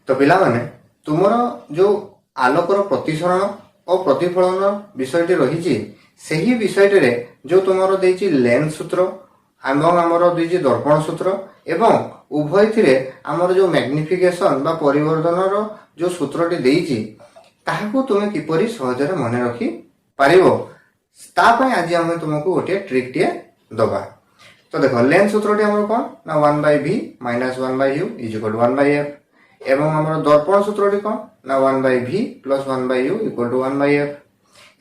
तो पिला माने तुमर जो आलोकर प्रतिसरण और प्रतिफलन विषयटी रही सही विषयटे जो तुमर देछि लेंस सूत्र एवं आमर देछि दर्पण सूत्र एवं उभय थिरे आमर जो मैग्निफिकेशन बा परिवर्धनर जो सूत्रटी देछि ताहाकू तुमे किपरि सहजरे मने रखी पारिबो ता पय आज हम तुमको गोटे ट्रिक टिए दबा। तो देखो लेंस सूत्रटी हमर कोन ना 1/v - 1/u = 1/f एवं हमर दर्पण सूत्रटी कोन ना 1/v + 1/u = 1/f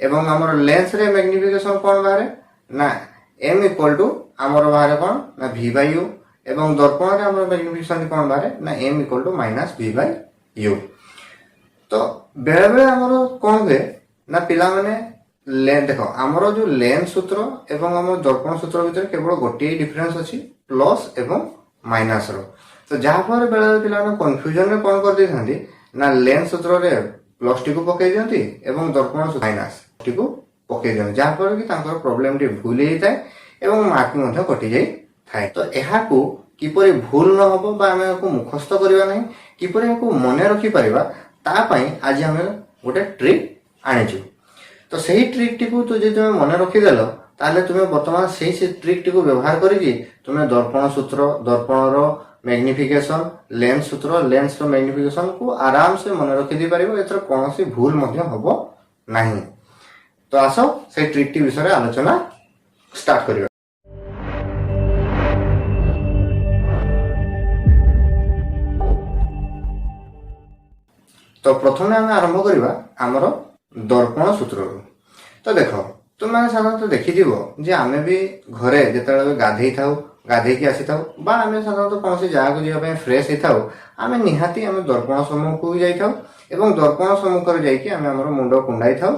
एवं हमर लेंस रे मैग्निफिकेशन कोन बारे ना m = हमर बारे कोन ना v/u एवं दर्पण रे हमर मैग्निफिकेशन कोन बारे ना m = -v/u। तो बेले बेले हमर कोन हुए ना पिला माने देखो हमर जो लेंस सूत्र एवं हमर दर्पण सूत्र भीतर केवल गोटे डिफरेंस अछि प्लस एवं माइनस रो। तो जहां पर बेले पिला ने कंफ्यूजन रे कोन कर दै थांदी ना लेंस सूत्र रे प्लस टी को पके दियंती एवं दर्पण सूत्र माइनस टी को पके दियंती जहां पर कि तांकर प्रॉब्लम टी भूल हे जाय एवं मार्क मध्ये कटि जाय थाए। तो एहा को किपरि भूल न होबो बा हमें को मुखस्त करिवा नहीं किपरि को मने रखि परिबा ता पई आज हमें गोटे ट्रिक आनिछु। तो सही ट्रिक टी को तो जे तुम मन रखी देलो ताले तुम वर्तमान सही ट्रिक टी को व्यवहार करी तुम दर्पण सूत्र दर्पण रो मैग्निफिकेशन लेंस सूत्र लेंस रो मैग्निफिकेशन को आराम से मन रखी दे पारिबो एतर कोनोसी भूल मध्य हबो नाही। तो आसो से ट्रिक टी विषय आलोचना स्टार्ट करियो। तो प्रथमे हम आरंभ करिबा हमरो दर्पण सूत्र। तो देखो तुम मैंने साधारणतः देखी जे आमे भी घरे जेतेबेले गाधेई थाउ गाधेई की आसी थाउ बा आमे साधारणतः कौन सी जगह को जिया पे फ्रेश हे थाउ आमे निहाती आमे दर्पण सम्मुख को जाई थाउ एवं दर्पण सम्मुख रे जाई कि आमे हमर मुंडो कुंडाई थाउ।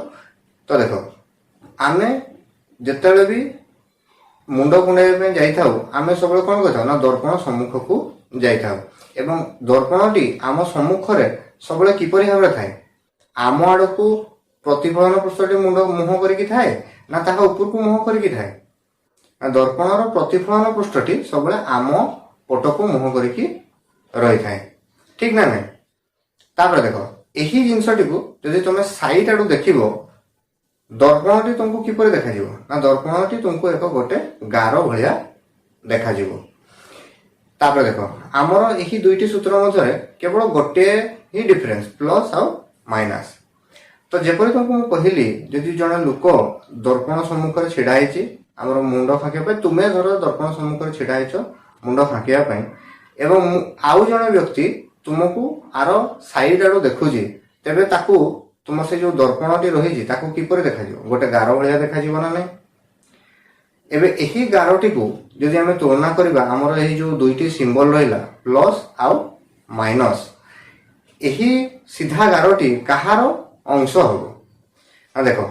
तो देखो आमे जेतेबेले भी मुंडो कुंडाई पे जाई थाउ आमे सबले कोन करथाउ ना दर्पण सम्मुख को जाई थाउ एवं दर्पणटी आम सम्मुख रे सबले किपरि भाबरे थाए आम आड़ को प्रतिफलन पृष्ठटी मुंड मुह करिकी थाए ना ताहा ऊपर को मुह करिकी थाए ना दर्पणर प्रतिफलन पृष्ठटी सबले आम पट को मुह करिकी रही थाए ठीक ना नहीं। तापर देखो एही जिंसटी को जदि तुम साइड आडू देखिबो दर्पणटी तुमको किपरि देखा जिवो ना दर्पणटी तुमको एक गोटे गारो भलिया देखा जिवो। तापर देखो आमर एही दुईटी सूत्र मध्यरे केवल गोटे ही डिफरेंस प्लस आ माइनस। तो जेपरि तुमको मैं कहली जदि जने लोक दर्पण सम्मुख रे छिडा हेछि हमर मुंड फाके पे तुमे धर दर्पण सम्मुख रे छिडा हेछो मुंड फाकिया पई एवं आउ जने व्यक्ति तुमको आरो साइड आडो देखुजी तेबे ताकू तुम से जो दर्पणटी रहिछि ताकू किपरि देखा जिवो गोटे गारो भलिया देखा जिवो ना नै। एबे एही गारोटी को जदि हमें तुलना करबा हमर एही जो दुईटी सिंबल रहिला प्लस आ माइनस एही सीधा गारोटी कहारो अंश हबो आ देखो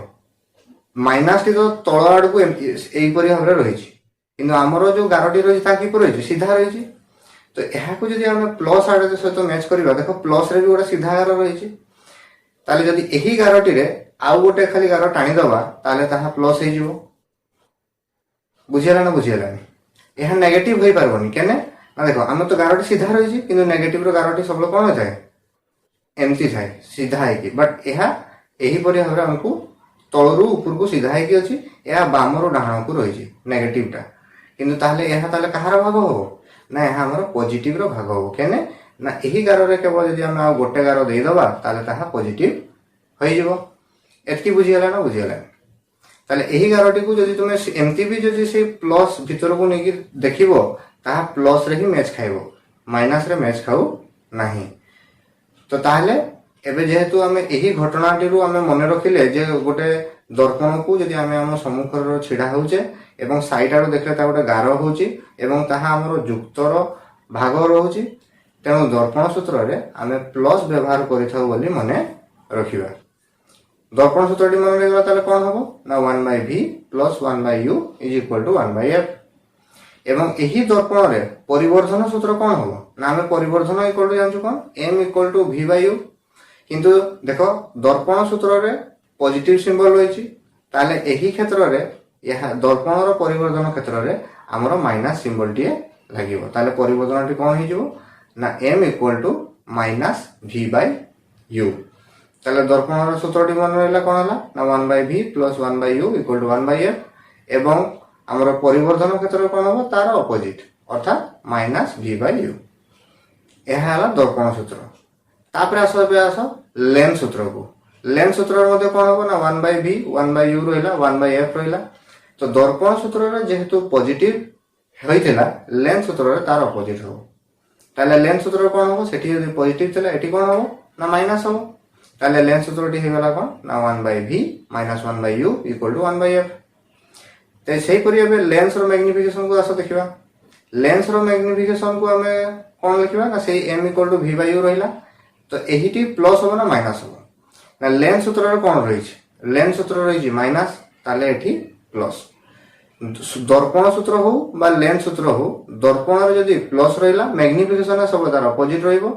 माइनस टी तो तळ आड़ को एई परि भाबरे रहिछि किंतु हमरो जो गारोटी रहिछि ता किपरि रहिछि सीधा रहिछि। तो एहा को जदि हम प्लस आड़ सहित मैच करबा देखो प्लस रे भी गोटे सीधा गारो रहिछि ताले जदि एही गारोटी रे आउ गोटे खाली गारो टाणी दबा ताले ताहा प्लस हे जिवो बुझियला ना बुझियला एहा नेगेटिव होई पारबोनी केने ना देखो हम तो गारोटी सीधा रहिछि किंतु नेगेटिव रो गारोटी सबलो कोन होय एमती थाए सीधा है कि बट यह यही परि भाबरे हमको तळरू ऊपर को सीधा है कि अछि या बामरो डाहाण को रही नेगेटिव टा किंतु ताहले यह ताहले कहार भाग हो ना यह हमर पॉजिटिव रो भाग हो केने ना एही गारो रे केवल जदि हम आ गोटे गारो देई दबा ताहले ताहा पॉजिटिव होई जिवो एतकी बुझियला ना बुझियला ताहले एही गारोटी को जदि तुमे एमती भी जदि से प्लस भीतर को नेकी देखिबो ताहा प्लस रे ही मैच खाइबो माइनस रे मैच खाउ नाही। तो ताहले एबे जेहेतु आमे एही घटनाटी रु आमे मने रखिले जे गोटे दर्पण को जदि आमे हम सम्मुख रो छिडा होउचे एवं साइड आरो देखले ता गोटे गारो होउची एवं ताहा हमरो युक्तर भाग रहउची तेणु दर्पण सूत्र रे आमे प्लस व्यवहार करिथाउ बोली मने रखिबा। दर्पण सूत्रटी मने रखिबा ताले कोन हबो ना 1/v + 1/u = 1/f एवं एही दर्पण रे परिवर्धन सूत्र कोन हबो ना हमें परिवर्धन इक्वल टू जानछु कोन m = v/u किंतु देखो दर्पण सूत्र रे पॉजिटिव सिंबल रहिछि ताले एही क्षेत्र रे यह दर्पण रो परिवर्धन क्षेत्र रे हमरो माइनस सिंबल टिए लागिवो ताले परिवर्धनटी कोन हि जिवो ना m = minus v by u। ताले दर्पण सूत्रटी मन रहा कौन है ना 1/v plus 1/u equal to 1/f एवं आमर परिवर्धन क्षेत्र कौन हम तार अपोजिट अर्थात माइनस v/u। यह है दर्पण सूत्र। तापर आस लेंस सूत्र को। लेंस सूत्र कौन हम ना 1/v 1/u रहा 1/f रहा। तो दर्पण सूत्र जेहेतु पॉजिटिव होइथिला लेंस सूत्र तार अपोजिट हो। ताले लेंस सूत्र कौन हम सेठी यदि पॉजिटिव थिला एठी कौन हम ना माइनस हो। ताले लेंस सूत्रटी हे गला कौन ना 1/v minus 1/u equal to 1/f। तो सही परि एबे लेंस रो मैग्निफिकेशन को आस देखिबा। लेंस रो मैग्निफिकेशन को हमें कौन लिखिबा ना सेही m इक्वल टू v/u रहिला। तो एहिटी प्लस हो ना माइनस हो ना लेंस सूत्र कौन रही लेंस सूत्र रही माइनस ताले एठी प्लस। दर्पण सूत्र हो बा लेंस सूत्र हो दर्पण जदि प्लस रहिला मैग्निफिकेशन सब तार अपोजिट रहिबो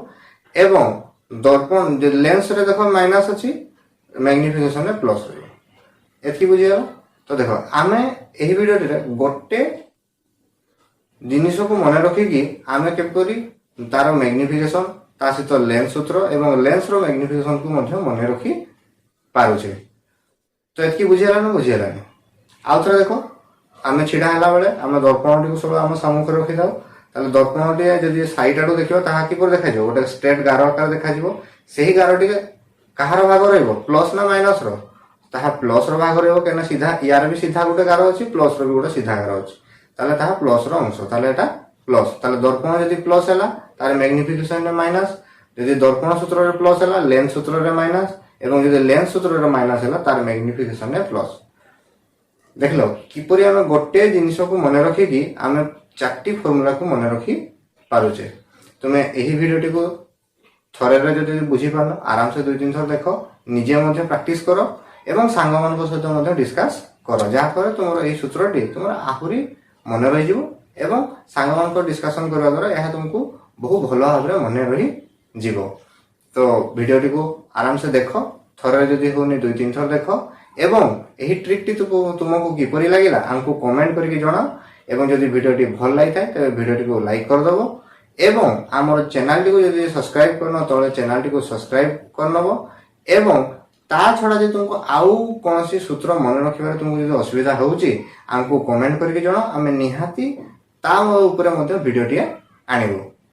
एवं दर्पण जे लेंस रे देखो माइनस अछि मैग्निफिकेशन रे प्लस रहिबो। एथि बुझिया। तो देखो आमे एही वीडियो रे गोटे जिनिस को मन रखी कि आमे केपरि तार मैग्निफिकेशन ता सहित लेंस सूत्र एवं लेंस रो मैग्निफिकेशन को मध्य मन रखी पारुछे। तो एतकी बुझियाला न बुझियाला आउ थरे देखो आमे छिडा हला बेले आमे दर्पण को सब आम सम्मुख रखि दाउ ताले दर्पण टी जदि साइड आडू देखिबो ताहा कि पर देखा जो गोटे स्ट्रेट गार आकार देखा जिवो। सेही गार टी कहार भाग रहइबो प्लस ना माइनस रो ताहा प्लस रो भाग रहइबो केना सीधा यार भी सीधा गोटे गार अछि प्लस रो भी गोटे सीधा गार अछि ताले ताहा प्लस रो अंश ताले एटा प्लस। ताले दर्पण जदि प्लस हैला तार मैग्निफिकेशन रे माइनस। जदि दर्पण सूत्र रे प्लस हैला लेंस सूत्र रे माइनस एवं जदि लेंस सूत्र रे माइनस हैला तार मैग्निफिकेशन रे प्लस। देख लो किपरि आमे गोटे जिनिस को मन रखी कि आमे चारटी फार्मूला को मन रखी पारुचे। तुमे एही वीडियोटी को थरे रे जदि बुझी पानो आराम से 2-3 थर देखो निजे मध्ये प्रैक्टिस करो एवं सांग मान सहित मध्ये डिस्कस करो जहा पर तुमरो एही सूत्रटी तुमरो आहुरी मन रहि जिवो एवं सांग मान को डिस्कशन करबा द्वारा यह तुमको बहुत भलो भाबरे मन रहि जिवो। तो वीडियोटी को आराम से देखो थरे जदि होनी 2-3 थर देखो एवं एही ट्रिकटी तुमको किपरि लागिला हमको कमेंट करके जणाओ एवं जदि वीडियोटी भल लागि थाए त वीडियोटी को लाइक कर दबो एवं हमर चैनल को जदि सब्सक्राइब करनो तळे चैनल को सब्सक्राइब करनबो एवं ता छडा जे तुमको आउ कोनसी सूत्र मन रखिबारे तुमको जदि असुविधा होउची हमको कमेंट करके जणाओ आमे निहाती ता ऊपर मध्ये वीडियोटी आनिबो।